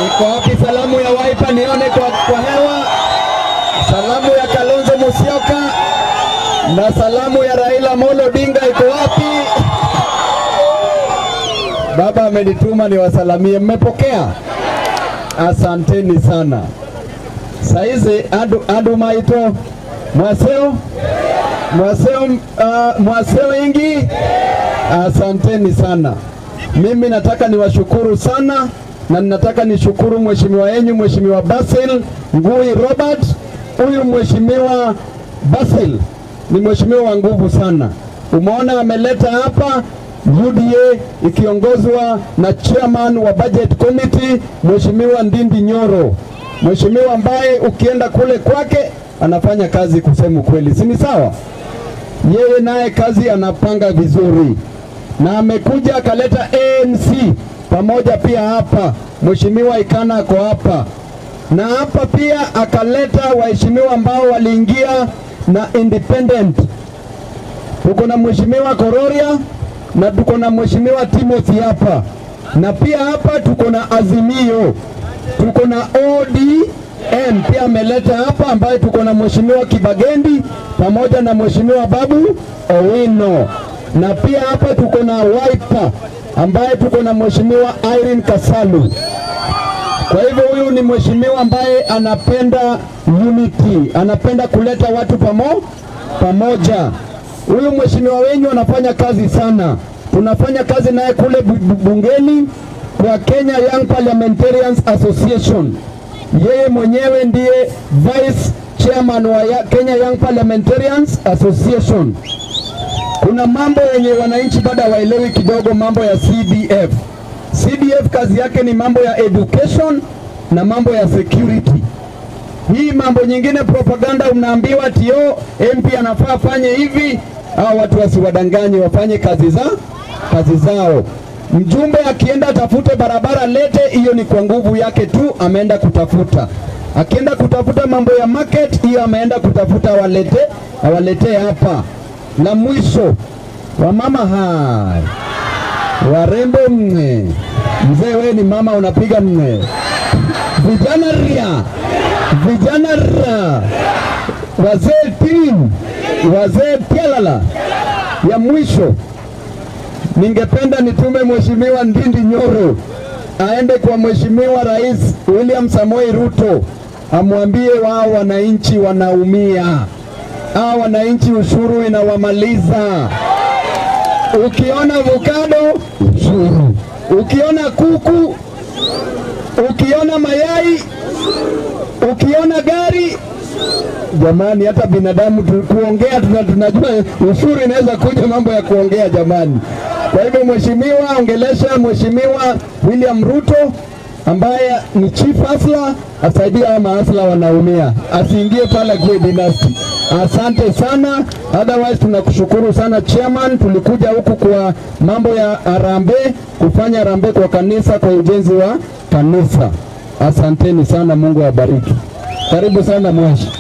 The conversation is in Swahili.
Iko wapi salamu ya Wiper nione kwa hewa? Salamu ya Kalonzo Musyoka na salamu ya Raila Amolo Odinga iko wapi? Baba amenituma niwasalamie, mmepokea? Asanteni sana. Saizi adu maito mwaseo ingi. Asanteni sana. Mimi nataka niwashukuru sana na nataka nishukuru mheshimiwa yenyu Mheshimiwa Basil Ngui Robert. Huyu Mheshimiwa Basil ni mheshimiwa wa nguvu sana. Umeona ameleta hapa UDA ikiongozwa na chairman wa budget committee Mheshimiwa Ndindi Nyoro. Mheshimiwa ambaye ukienda kule kwake anafanya kazi kusema kweli. Si ni sawa? Yeye naye kazi anapanga vizuri. Na amekuja akaleta ANC pamoja pia hapa. Mheshimiwa Ikana ako hapa. Na hapa pia akaleta waheshimiwa ambao waliingia na independent. Tuko na Mheshimiwa Kororia na tuko na Mheshimiwa Timothy hapa. Na pia hapa tuko na Azimio. Tuko na ODM pia ameleta hapa, ambaye tuko na Mheshimiwa Kibagendi pamoja na Mheshimiwa Babu Owino. Na pia hapa tuko na Wiper ambaye tuko na Mheshimiwa Irene Kasalu. Kwa hivyo huyu ni mheshimiwa ambaye anapenda unity, anapenda kuleta watu pamoja. Huyu mheshimiwa wenyu anafanya kazi sana. Tunafanya kazi naye kule bungeni kwa Kenya Young Parliamentarians Association. Yeye mwenyewe ndiye vice chairman wa Kenya Young Parliamentarians Association. Kuna mambo yenye wananchi bado waelewi kidogo, mambo ya CDF. CDF kazi yake ni mambo ya education na mambo ya security. Hii mambo nyingine propaganda unaambiwa tio MP anafaa fanye hivi, au watu wasiwadanganye, wafanye kazi zao. Mjumbe akienda tafute barabara lete, hiyo ni kwa nguvu yake tu, ameenda kutafuta. Akienda kutafuta mambo ya market, hiyo ameenda kutafuta, awalete hapa. Na mwisho wamama hai warembo mzee wewe ni mama unapiga vijana ra wazee team wazee pialala. Ya mwisho ningependa nitume Mheshimiwa Ndindi Nyoro aende kwa Mheshimiwa Rais William Samoei Ruto, amwambie wao wananchi wanaumia. Hao wananchi ushuru inawamaliza. Ukiona avocado ushuru, ukiona kuku, ukiona mayai, ukiona gari. Jamani, hata binadamu kuongea tunajua ushuru inaweza kuja, mambo ya kuongea jamani. Kwa hivyo mheshimiwa, ongelesha Mheshimiwa William Ruto ambaye ni chief asla, asaidia maasla wanaumia, asiingie pala kwa dynasty. Asante sana. Otherwise tunakushukuru sana chairman, tulikuja huku kwa mambo ya harambee, kufanya harambee kwa kanisa, kwa ujenzi wa kanisa. Asanteni sana, Mungu awabariki. Karibu sana mwashi.